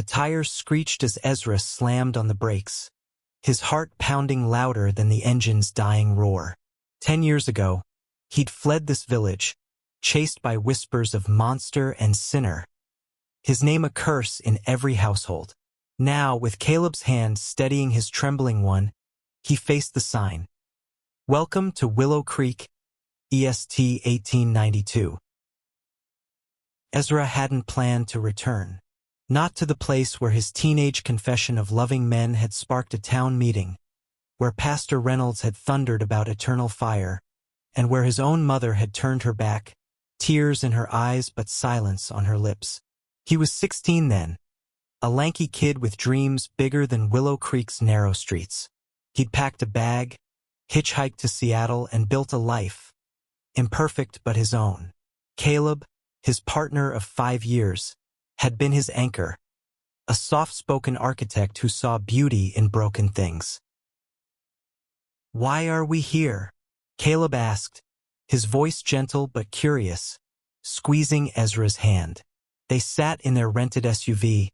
The tires screeched as Ezra slammed on the brakes, his heart pounding louder than the engine's dying roar. 10 years ago, he'd fled this village, chased by whispers of monster and sinner, his name a curse in every household. Now, with Caleb's hand steadying his trembling one, he faced the sign. Welcome to Willow Creek, EST 1892. Ezra hadn't planned to return. Not to the place where his teenage confession of loving men had sparked a town meeting, where Pastor Reynolds had thundered about eternal fire, and where his own mother had turned her back, tears in her eyes but silence on her lips. He was 16 then, a lanky kid with dreams bigger than Willow Creek's narrow streets. He'd packed a bag, hitchhiked to Seattle, and built a life, imperfect but his own. Caleb, his partner of 5 years, had been his anchor, a soft-spoken architect who saw beauty in broken things. "Why are we here?" Caleb asked, his voice gentle but curious, squeezing Ezra's hand. They sat in their rented SUV,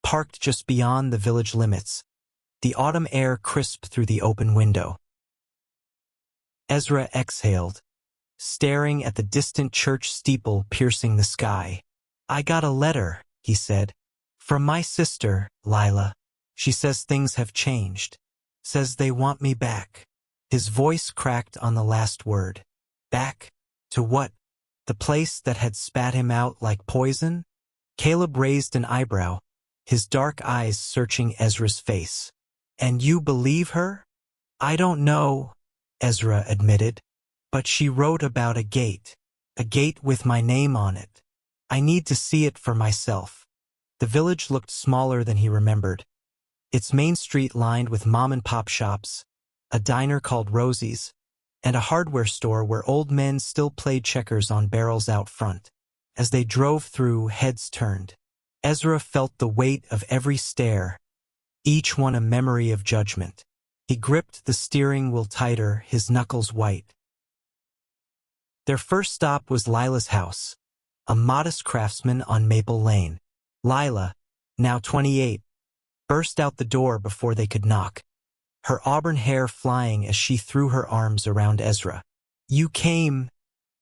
parked just beyond the village limits, the autumn air crisp through the open window. Ezra exhaled, staring at the distant church steeple piercing the sky. "I got a letter," he said, "from my sister, Lila. She says things have changed. Says they want me back." His voice cracked on the last word. Back? To what? The place that had spat him out like poison? Caleb raised an eyebrow, his dark eyes searching Ezra's face. "And you believe her?" "I don't know," Ezra admitted, "but she wrote about a gate with my name on it. I need to see it for myself." The village looked smaller than he remembered, its main street lined with mom-and-pop shops, a diner called Rosie's, and a hardware store where old men still played checkers on barrels out front. As they drove through, heads turned. Ezra felt the weight of every stare, each one a memory of judgment. He gripped the steering wheel tighter, his knuckles white. Their first stop was Lila's house, a modest craftsman on Maple Lane. Lila, now 28, burst out the door before they could knock, her auburn hair flying as she threw her arms around Ezra. "You came,"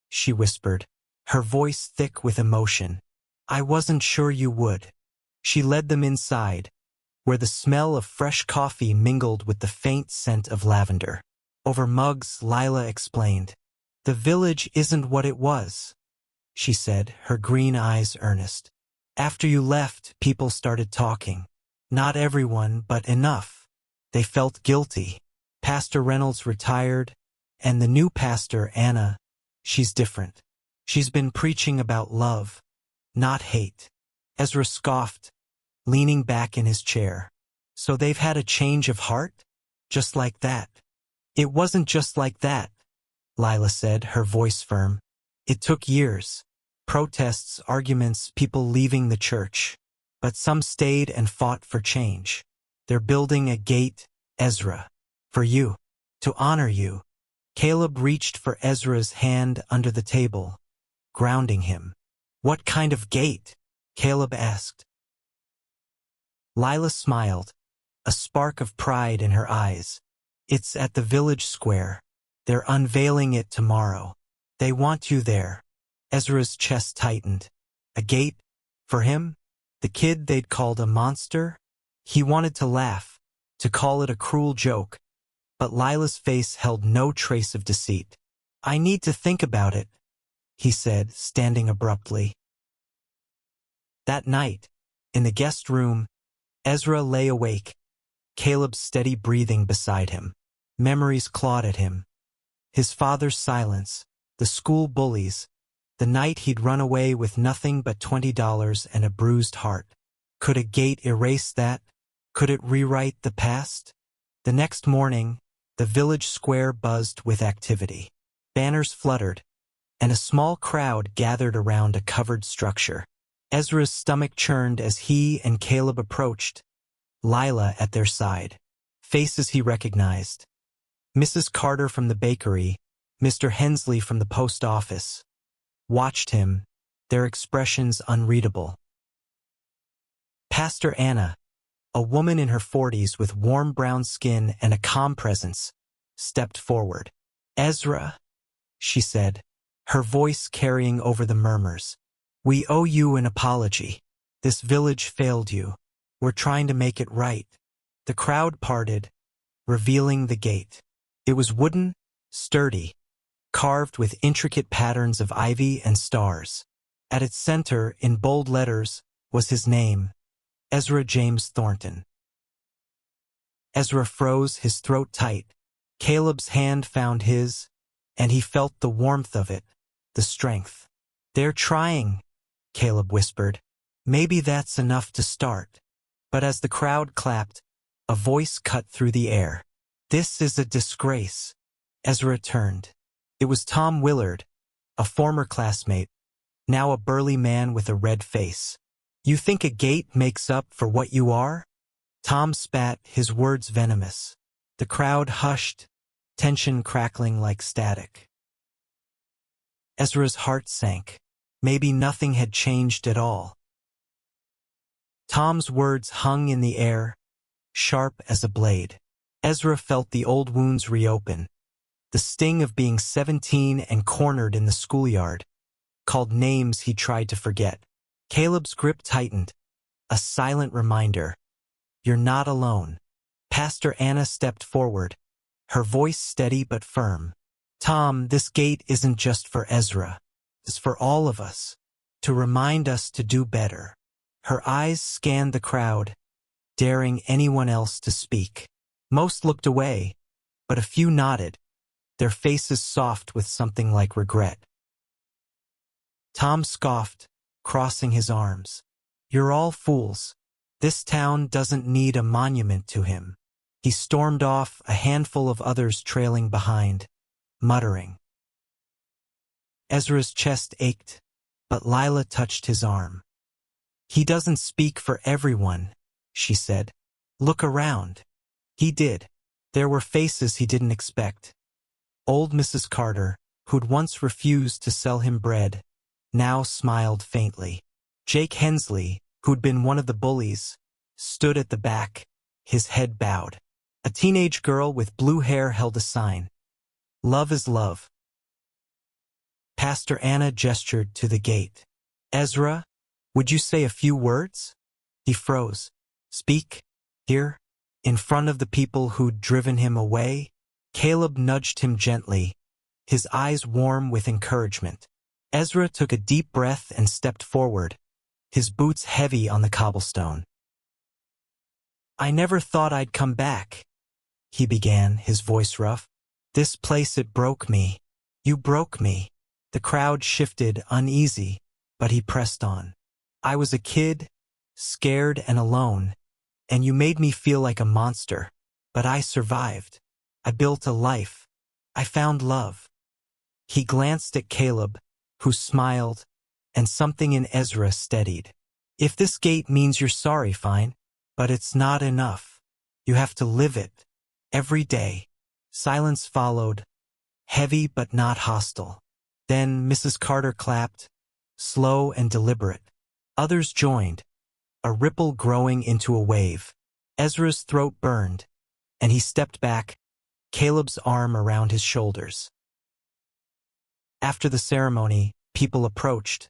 she whispered, her voice thick with emotion. "I wasn't sure you would." She led them inside, where the smell of fresh coffee mingled with the faint scent of lavender. Over mugs, Lila explained. "The village isn't what it was," she said, her green eyes earnest. "After you left, people started talking. Not everyone, but enough. They felt guilty. Pastor Reynolds retired, and the new pastor, Anna, she's different. She's been preaching about love, not hate." Ezra scoffed, leaning back in his chair. "So they've had a change of heart? Just like that?" "It wasn't just like that," Lila said, her voice firm. "It took years. Protests, arguments, people leaving the church. But some stayed and fought for change. They're building a gate, Ezra. For you. To honor you." Caleb reached for Ezra's hand under the table, grounding him. "What kind of gate?" Caleb asked. Lila smiled, a spark of pride in her eyes. "It's at the village square. They're unveiling it tomorrow. They want you there." Ezra's chest tightened. A gate? For him? The kid they'd called a monster? He wanted to laugh, to call it a cruel joke, but Lila's face held no trace of deceit. "I need to think about it," he said, standing abruptly. That night, in the guest room, Ezra lay awake, Caleb's steady breathing beside him. Memories clawed at him. His father's silence, the school bullies, the night he'd run away with nothing but $20 and a bruised heart. Could a gate erase that? Could it rewrite the past? The next morning, the village square buzzed with activity. Banners fluttered, and a small crowd gathered around a covered structure. Ezra's stomach churned as he and Caleb approached, Lila at their side. Faces he recognized. Mrs. Carter from the bakery, Mr. Hensley from the post office. Watched him, their expressions unreadable. Pastor Anna, a woman in her 40s with warm brown skin and a calm presence, stepped forward. "Ezra," she said, her voice carrying over the murmurs. "We owe you an apology. This village failed you. We're trying to make it right." The crowd parted, revealing the gate. It was wooden, sturdy, carved with intricate patterns of ivy and stars. At its center, in bold letters, was his name, Ezra James Thornton. Ezra froze, his throat tight. Caleb's hand found his, and he felt the warmth of it, the strength. "They're trying," Caleb whispered. "Maybe that's enough to start." But as the crowd clapped, a voice cut through the air. "This is a disgrace." Ezra turned. It was Tom Willard, a former classmate, now a burly man with a red face. "You think a gate makes up for what you are?" Tom spat, his words venomous. The crowd hushed, tension crackling like static. Ezra's heart sank. Maybe nothing had changed at all. Tom's words hung in the air, sharp as a blade. Ezra felt the old wounds reopen. The sting of being 17 and cornered in the schoolyard, called names he tried to forget. Caleb's grip tightened, a silent reminder. "You're not alone." Pastor Anna stepped forward, her voice steady but firm. "Tom, this gate isn't just for Ezra. It's for all of us, to remind us to do better." Her eyes scanned the crowd, daring anyone else to speak. Most looked away, but a few nodded, their faces soft with something like regret. Tom scoffed, crossing his arms. "You're all fools. This town doesn't need a monument to him." He stormed off, a handful of others trailing behind, muttering. Ezra's chest ached, but Lila touched his arm. "He doesn't speak for everyone," she said. "Look around." He did. There were faces he didn't expect. Old Mrs. Carter, who'd once refused to sell him bread, now smiled faintly. Jake Hensley, who'd been one of the bullies, stood at the back, his head bowed. A teenage girl with blue hair held a sign. "Love is love." Pastor Anna gestured to the gate. "Ezra, would you say a few words?" He froze. "Speak? Here? In front of the people who'd driven him away?" Caleb nudged him gently, his eyes warm with encouragement. Ezra took a deep breath and stepped forward, his boots heavy on the cobblestone. "I never thought I'd come back," he began, his voice rough. "This place, it broke me. You broke me." The crowd shifted, uneasy, but he pressed on. "I was a kid, scared and alone, and you made me feel like a monster, but I survived. I built a life. I found love." He glanced at Caleb, who smiled, and something in Ezra steadied. "If this gate means you're sorry, fine, but it's not enough. You have to live it, every day." Silence followed, heavy but not hostile. Then Mrs. Carter clapped, slow and deliberate. Others joined, a ripple growing into a wave. Ezra's throat burned, and he stepped back, Caleb's arm around his shoulders. After the ceremony, people approached,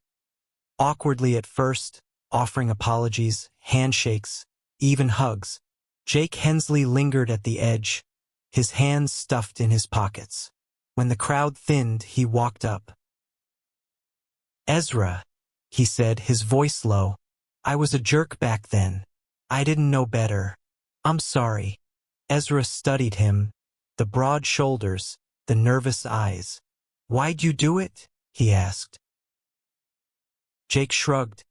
awkwardly at first, offering apologies, handshakes, even hugs. Jake Hensley lingered at the edge, his hands stuffed in his pockets. When the crowd thinned, he walked up. "Ezra," he said, his voice low, "I was a jerk back then. I didn't know better. I'm sorry." Ezra studied him, the broad shoulders, the nervous eyes. "Why'd you do it?" he asked. Jake shrugged,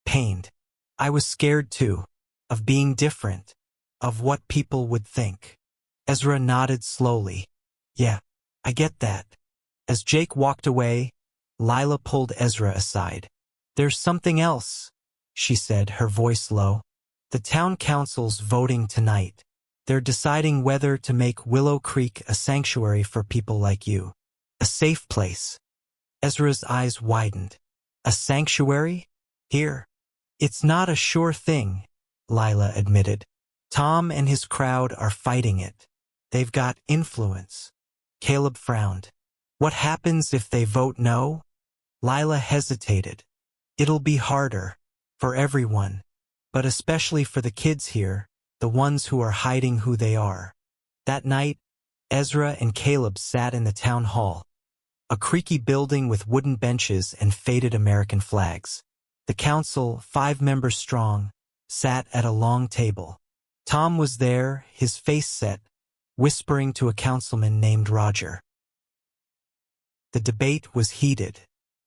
pained. "I was scared too, of being different, of what people would think." Ezra nodded slowly. "Yeah, I get that." As Jake walked away, Lila pulled Ezra aside. "There's something else," she said, her voice low. "The town council's voting tonight. They're deciding whether to make Willow Creek a sanctuary for people like you. A safe place." Ezra's eyes widened. "A sanctuary? Here? It's not a sure thing," Lila admitted. Tom and his crowd are fighting it. They've got influence. Caleb frowned. What happens if they vote no? Lila hesitated. It'll be harder. For everyone. But especially for the kids here, the ones who are hiding who they are. That night, Ezra and Caleb sat in the town hall. A creaky building with wooden benches and faded American flags. The council, 5 members strong, sat at a long table. Tom was there, his face set, whispering to a councilman named Roger. The debate was heated.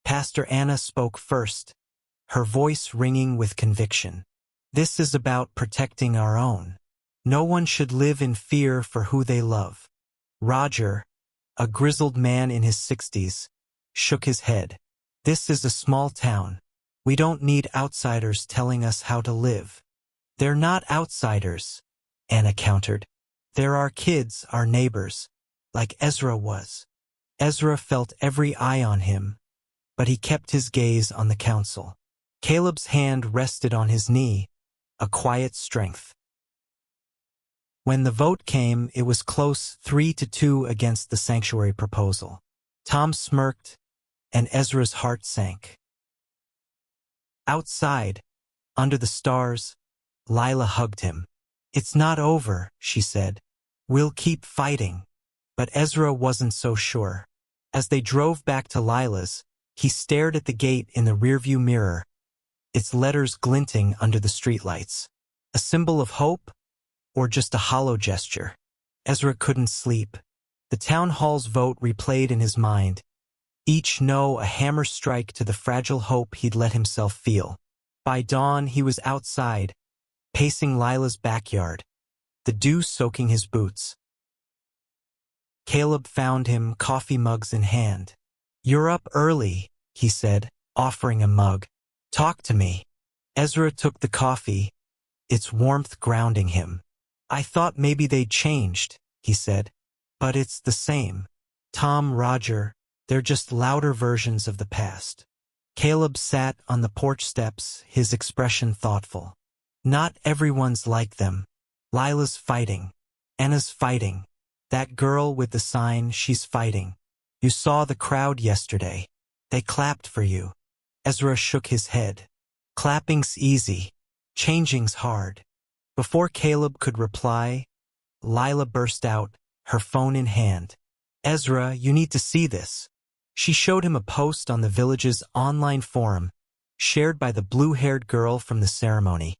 Pastor Anna spoke first, her voice ringing with conviction. This is about protecting our own. No one should live in fear for who they love. Roger, a grizzled man in his 60s, shook his head. This is a small town. We don't need outsiders telling us how to live. They're not outsiders, Anna countered. They're our kids, our neighbors, like Ezra was. Ezra felt every eye on him, but he kept his gaze on the council. Caleb's hand rested on his knee, a quiet strength. When the vote came, it was close, 3-2 against the sanctuary proposal. Tom smirked, and Ezra's heart sank. Outside, under the stars, Lila hugged him. It's not over, she said. We'll keep fighting. But Ezra wasn't so sure. As they drove back to Lila's, he stared at the gate in the rearview mirror, its letters glinting under the streetlights. A symbol of hope, or just a hollow gesture? Ezra couldn't sleep. The town hall's vote replayed in his mind. Each no, a hammer strike to the fragile hope he'd let himself feel. By dawn, he was outside, pacing Lila's backyard, the dew soaking his boots. Caleb found him, coffee mugs in hand. You're up early, he said, offering a mug. Talk to me. Ezra took the coffee, its warmth grounding him. I thought maybe they'd changed, he said. But it's the same. Tom, Roger, they're just louder versions of the past. Caleb sat on the porch steps, his expression thoughtful. Not everyone's like them. Lila's fighting. Anna's fighting. That girl with the sign, she's fighting. You saw the crowd yesterday. They clapped for you. Ezra shook his head. Clapping's easy. Changing's hard. Before Caleb could reply, Lila burst out, her phone in hand. Ezra, you need to see this. She showed him a post on the village's online forum, shared by the blue-haired girl from the ceremony.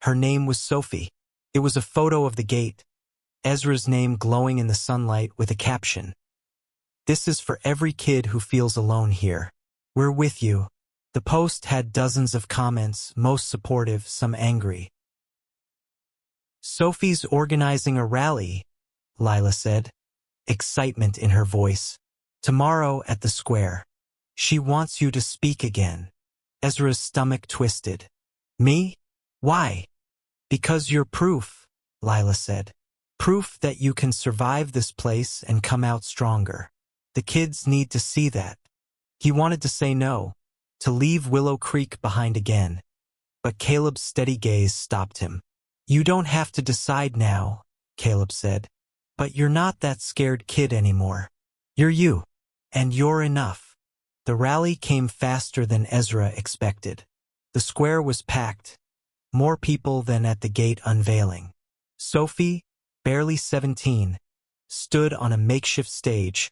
Her name was Sophie. It was a photo of the gate, Ezra's name glowing in the sunlight with a caption. This is for every kid who feels alone here. We're with you. The post had dozens of comments, most supportive, some angry. Sophie's organizing a rally, Lila said, excitement in her voice. Tomorrow at the square. She wants you to speak again. Ezra's stomach twisted. Me? Why? Because you're proof, Lila said. Proof that you can survive this place and come out stronger. The kids need to see that. He wanted to say no, to leave Willow Creek behind again. But Caleb's steady gaze stopped him. You don't have to decide now, Caleb said. But you're not that scared kid anymore. You're you. And you're enough. The rally came faster than Ezra expected. The square was packed. More people than at the gate unveiling. Sophie, barely 17, stood on a makeshift stage,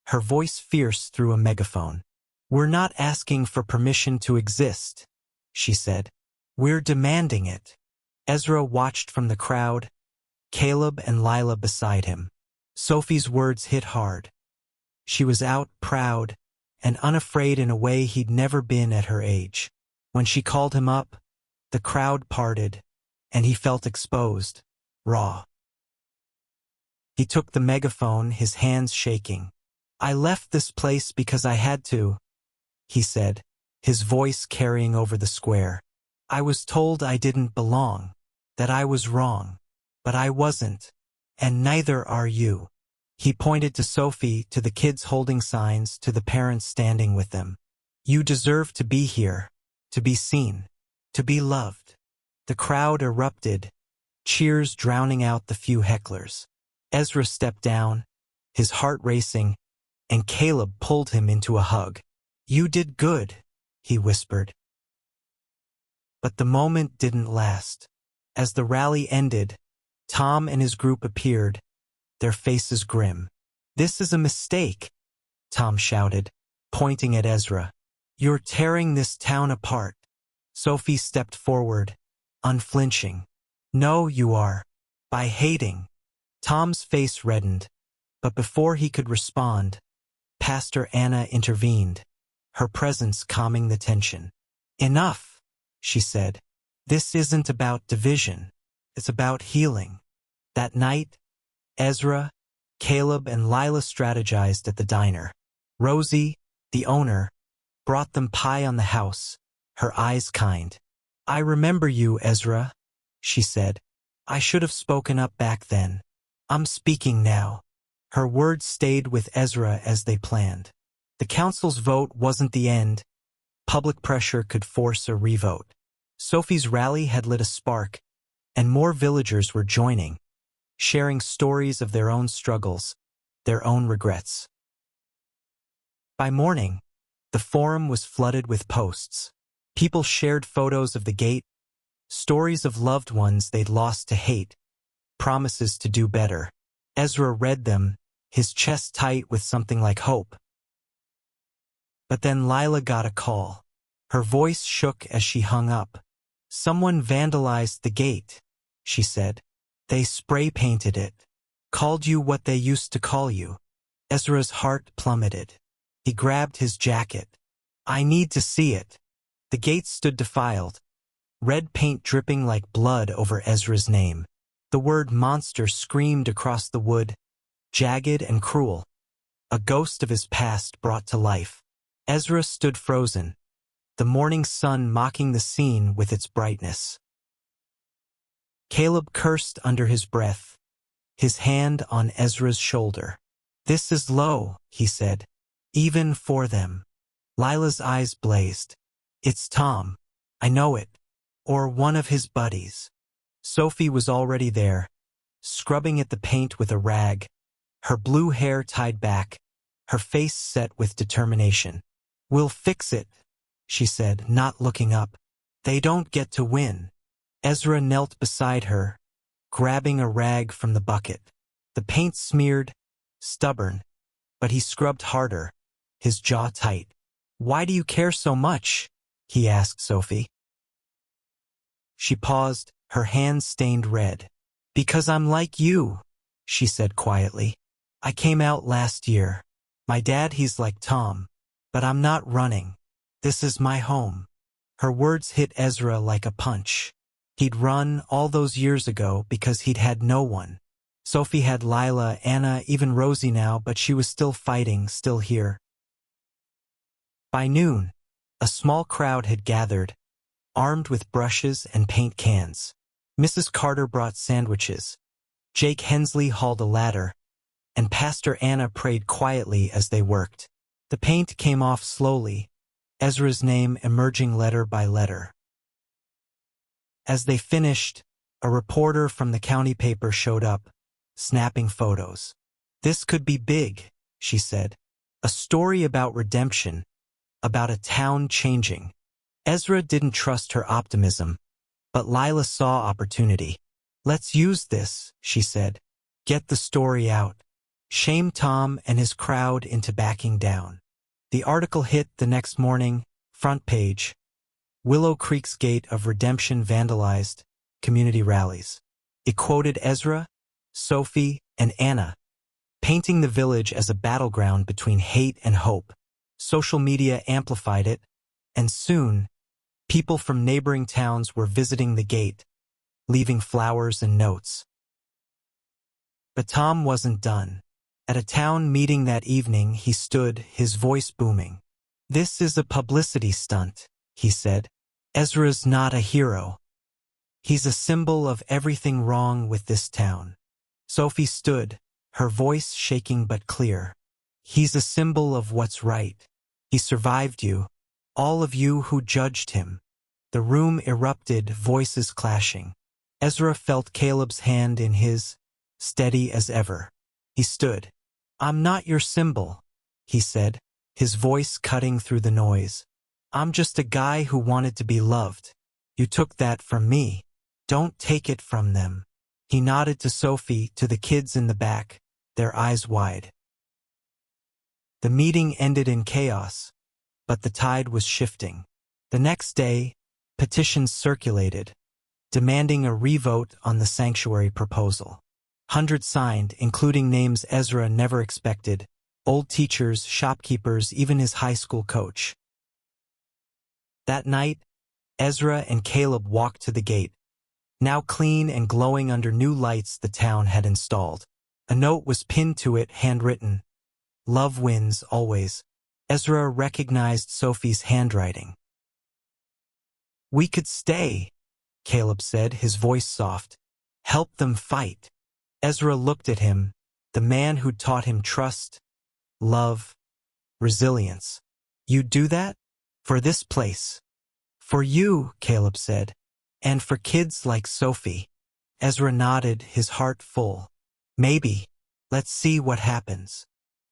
her voice fierce through a megaphone. We're not asking for permission to exist, she said. We're demanding it. Ezra watched from the crowd, Caleb and Lila beside him. Sophie's words hit hard. She was out, proud, and unafraid in a way he'd never been at her age. When she called him up, the crowd parted, and he felt exposed, raw. He took the megaphone, his hands shaking. I left this place because I had to, he said, his voice carrying over the square. I was told I didn't belong, that I was wrong, but I wasn't, and neither are you. He pointed to Sophie, to the kids holding signs, to the parents standing with them. You deserve to be here, to be seen, to be loved. The crowd erupted, cheers drowning out the few hecklers. Ezra stepped down, his heart racing, and Caleb pulled him into a hug. "You did good," he whispered. But the moment didn't last. As the rally ended, Tom and his group appeared, their faces grim. "This is a mistake," Tom shouted, pointing at Ezra. "You're tearing this town apart." Sophie stepped forward, unflinching. "No, you are. By hating." Tom's face reddened, but before he could respond, Pastor Anna intervened, her presence calming the tension. "Enough," she said. "This isn't about division. It's about healing." That night, Ezra, Caleb, and Lila strategized at the diner. Rosie, the owner, brought them pie on the house, her eyes kind. "I remember you, Ezra," she said. "I should have spoken up back then. I'm speaking now." Her words stayed with Ezra as they planned. The council's vote wasn't the end. Public pressure could force a revote. Sophie's rally had lit a spark, and more villagers were joining, sharing stories of their own struggles, their own regrets. By morning, the forum was flooded with posts. People shared photos of the gate, stories of loved ones they'd lost to hate, promises to do better. Ezra read them, his chest tight with something like hope. But then Lila got a call. Her voice shook as she hung up. "Someone vandalized the gate," she said. "They spray-painted it. Called you what they used to call you." Ezra's heart plummeted. He grabbed his jacket. "I need to see it." The gate stood defiled, red paint dripping like blood over Ezra's name. The word monster screamed across the wood, jagged and cruel, a ghost of his past brought to life. Ezra stood frozen, the morning sun mocking the scene with its brightness. Caleb cursed under his breath, his hand on Ezra's shoulder. "This is low," he said, "even for them." Lila's eyes blazed. "It's Tom. I know it. Or one of his buddies." Sophie was already there, scrubbing at the paint with a rag, her blue hair tied back, her face set with determination. "We'll fix it," she said, not looking up. "They don't get to win." Ezra knelt beside her, grabbing a rag from the bucket. The paint smeared, stubborn, but he scrubbed harder, his jaw tight. "Why do you care so much?" he asked Sophie. She paused, her hands stained red. "Because I'm like you," she said quietly. "I came out last year. My dad, he's like Tom. But I'm not running. This is my home." Her words hit Ezra like a punch. He'd run all those years ago because he'd had no one. Sophie had Lila, Anna, even Rosie now, but she was still fighting, still here. By noon, a small crowd had gathered, armed with brushes and paint cans. Mrs. Carter brought sandwiches. Jake Hensley hauled a ladder, and Pastor Anna prayed quietly as they worked. The paint came off slowly, Ezra's name emerging letter by letter. As they finished, a reporter from the county paper showed up, snapping photos. "This could be big," she said. "A story about redemption, about a town changing." Ezra didn't trust her optimism, but Lila saw opportunity. "Let's use this," she said. "Get the story out. Shame Tom and his crowd into backing down." The article hit the next morning, front page. Willow Creek's Gate of Redemption vandalized, community rallies. It quoted Ezra, Sophie, and Anna, painting the village as a battleground between hate and hope. Social media amplified it, and soon, people from neighboring towns were visiting the gate, leaving flowers and notes. But Tom wasn't done. At a town meeting that evening, he stood, his voice booming. "This is a publicity stunt," he said. "Ezra's not a hero. He's a symbol of everything wrong with this town." Sophie stood, her voice shaking but clear. "He's a symbol of what's right. He survived you, all of you who judged him. The room erupted, voices clashing. Ezra felt Caleb's hand in his, steady as ever. He stood. "I'm not your symbol," he said, his voice cutting through the noise. "I'm just a guy who wanted to be loved. You took that from me. Don't take it from them." He nodded to Sophie, to the kids in the back, their eyes wide. The meeting ended in chaos, but the tide was shifting. The next day, petitions circulated, demanding a revote on the sanctuary proposal. Hundreds signed, including names Ezra never expected, old teachers, shopkeepers, even his high school coach. That night, Ezra and Caleb walked to the gate, now clean and glowing under new lights the town had installed. A note was pinned to it, handwritten, "Love wins always." Ezra recognized Sophie's handwriting. "We could stay," Caleb said, his voice soft. "Help them fight." Ezra looked at him, the man who'd taught him trust, love, resilience. "You'd do that? For this place?" "For you," Caleb said, "and for kids like Sophie." Ezra nodded, his heart full. "Maybe. Let's see what happens."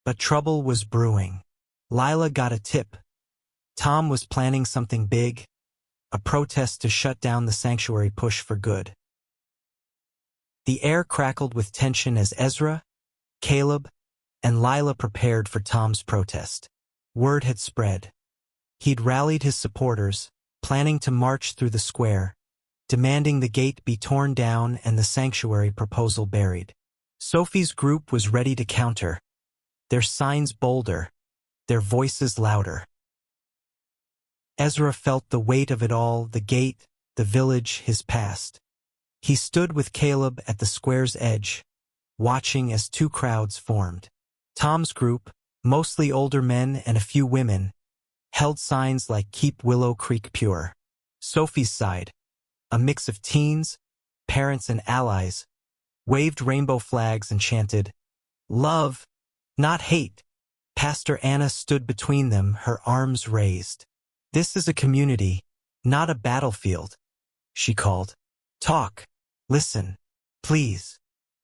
But trouble was brewing. Lila got a tip. Tom was planning something big, a protest to shut down the sanctuary push for good. The air crackled with tension as Ezra, Caleb, and Lila prepared for Tom's protest. Word had spread. He'd rallied his supporters, planning to march through the square, demanding the gate be torn down and the sanctuary proposal buried. Sophie's group was ready to counter, their signs bolder, their voices louder. Ezra felt the weight of it all, the gate, the village, his past. He stood with Caleb at the square's edge, watching as two crowds formed. Tom's group, mostly older men and a few women, held signs like "Keep Willow Creek Pure." Sophie's side, a mix of teens, parents and allies, waved rainbow flags and chanted, "Love, not hate." Pastor Anna stood between them, her arms raised. "This is a community, not a battlefield," she called. "Talk. Listen. Please."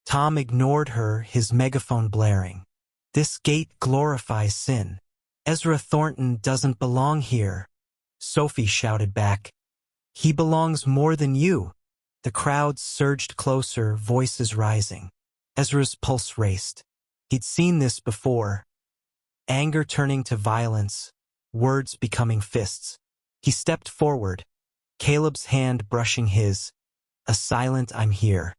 Tom ignored her, his megaphone blaring. "This gate glorifies sin. Ezra Thornton doesn't belong here." Sophie shouted back, "He belongs more than you." The crowd surged closer, voices rising. Ezra's pulse raced. He'd seen this before. Anger turning to violence, words becoming fists. He stepped forward, Caleb's hand brushing his, a silent "I'm here."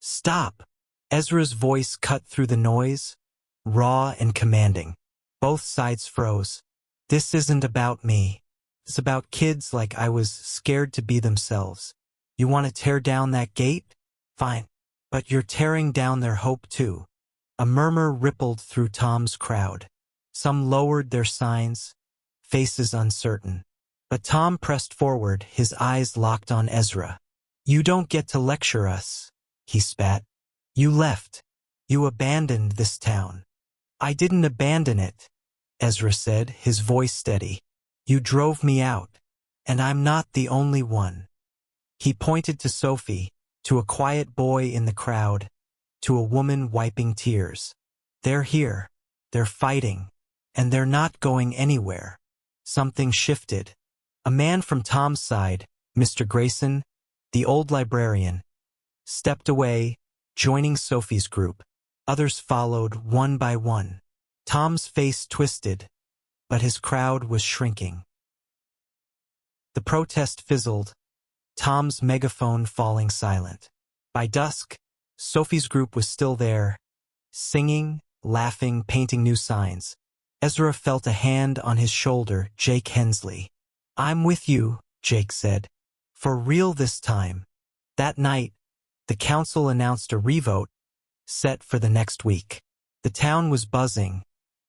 "Stop!" Ezra's voice cut through the noise, raw and commanding. Both sides froze. "This isn't about me. It's about kids like I was, scared to be themselves. You want to tear down that gate? Fine. But you're tearing down their hope too." A murmur rippled through Tom's crowd. Some lowered their signs, faces uncertain. But Tom pressed forward, his eyes locked on Ezra. "You don't get to lecture us," he spat. "You left. You abandoned this town." "I didn't abandon it," Ezra said, his voice steady. "You drove me out, and I'm not the only one." He pointed to Sophie, to a quiet boy in the crowd, to a woman wiping tears. "They're here. They're fighting. And they're not going anywhere." Something shifted. A man from Tom's side, Mr. Grayson, the old librarian, stepped away, joining Sophie's group. Others followed, one by one. Tom's face twisted, but his crowd was shrinking. The protest fizzled, Tom's megaphone falling silent. By dusk, Sophie's group was still there, singing, laughing, painting new signs. Ezra felt a hand on his shoulder, Jake Hensley. "I'm with you," Jake said. "For real this time." That night, the council announced a revote, set for the next week. The town was buzzing,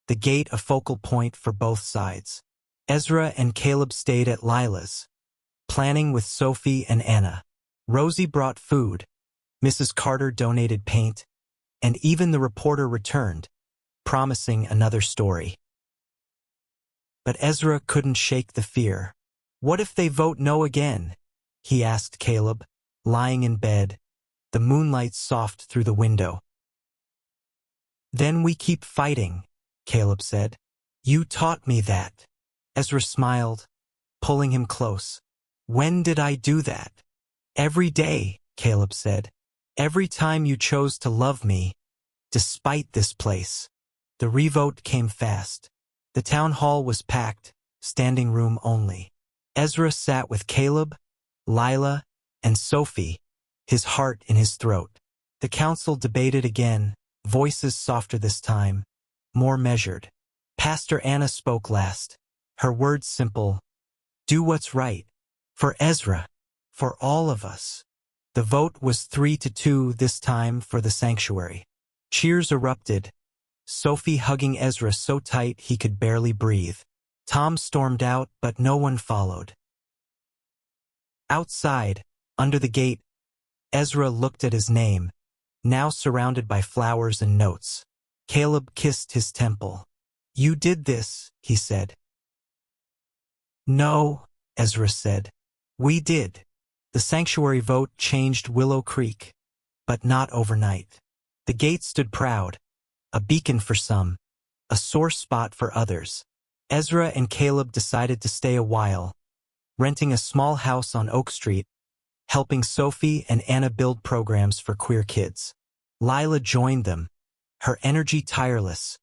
the gate a focal point for both sides. Ezra and Caleb stayed at Lila's, planning with Sophie and Anna. Rosie brought food, Mrs. Carter donated paint, and even the reporter returned, promising another story. But Ezra couldn't shake the fear. What if they vote no again? He asked Caleb, lying in bed, the moonlight soft through the window. Then we keep fighting, Caleb said. You taught me that. Ezra smiled, pulling him close. When did I do that? Every day, Caleb said. Every time you chose to love me, despite this place. The revote came fast. The town hall was packed, standing room only. Ezra sat with Caleb, Lila, and Sophie, his heart in his throat. The council debated again, voices softer this time, more measured. Pastor Anna spoke last, her words simple. Do what's right. For Ezra. For all of us. The vote was 3-2 this time for the sanctuary. Cheers erupted, Sophie hugging Ezra so tight he could barely breathe. Tom stormed out, but no one followed. Outside, under the gate, Ezra looked at his name, now surrounded by flowers and notes. Caleb kissed his temple. You did this, he said. No, Ezra said. We did. The sanctuary vote changed Willow Creek, but not overnight. The gate stood proud, a beacon for some, a sore spot for others. Ezra and Caleb decided to stay a while, renting a small house on Oak Street, helping Sophie and Anna build programs for queer kids. Lila joined them, her energy tireless,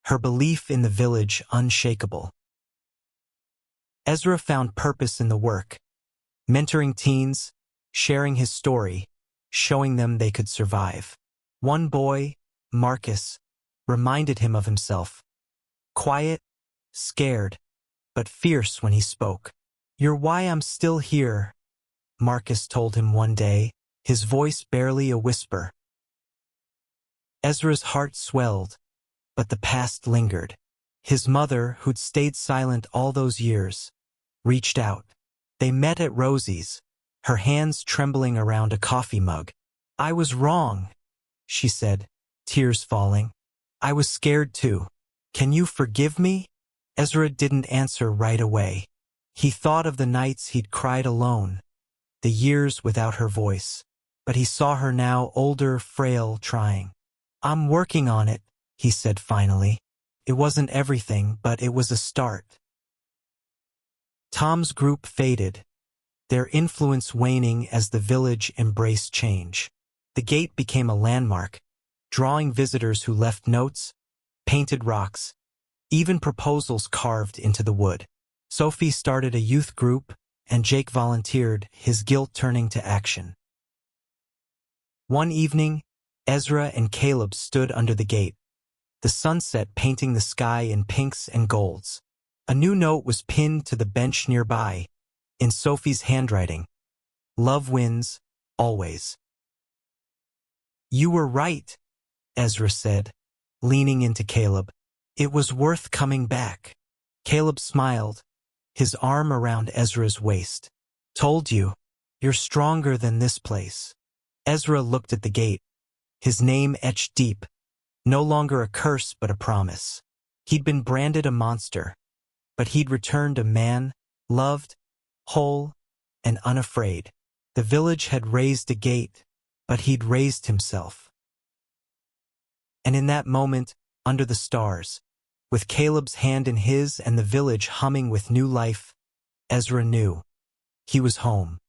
her belief in the village unshakable. Ezra found purpose in the work, mentoring teens, sharing his story, showing them they could survive. One boy, Marcus, reminded him of himself. Quiet, scared, but fierce when he spoke. You're why I'm still here, Marcus told him one day, his voice barely a whisper. Ezra's heart swelled, but the past lingered. His mother, who'd stayed silent all those years, reached out. They met at Rosie's, her hands trembling around a coffee mug. I was wrong, she said, tears falling. I was scared too. Can you forgive me? Ezra didn't answer right away. He thought of the nights he'd cried alone, the years without her voice. But he saw her now, older, frail, trying. I'm working on it, he said finally. It wasn't everything, but it was a start. Tom's group faded, their influence waning as the village embraced change. The gate became a landmark, drawing visitors who left notes, painted rocks, even proposals carved into the wood. Sophie started a youth group, and Jake volunteered, his guilt turning to action. One evening, Ezra and Caleb stood under the gate, the sunset painting the sky in pinks and golds. A new note was pinned to the bench nearby, in Sophie's handwriting. Love wins, always. You were right, Ezra said, leaning into Caleb. It was worth coming back. Caleb smiled, his arm around Ezra's waist. Told you, you're stronger than this place. Ezra looked at the gate, his name etched deep, no longer a curse but a promise. He'd been branded a monster, but he'd returned a man, loved, whole, and unafraid. The village had raised a gate, but he'd raised himself. And in that moment, under the stars, with Caleb's hand in his and the village humming with new life, Ezra knew he was home.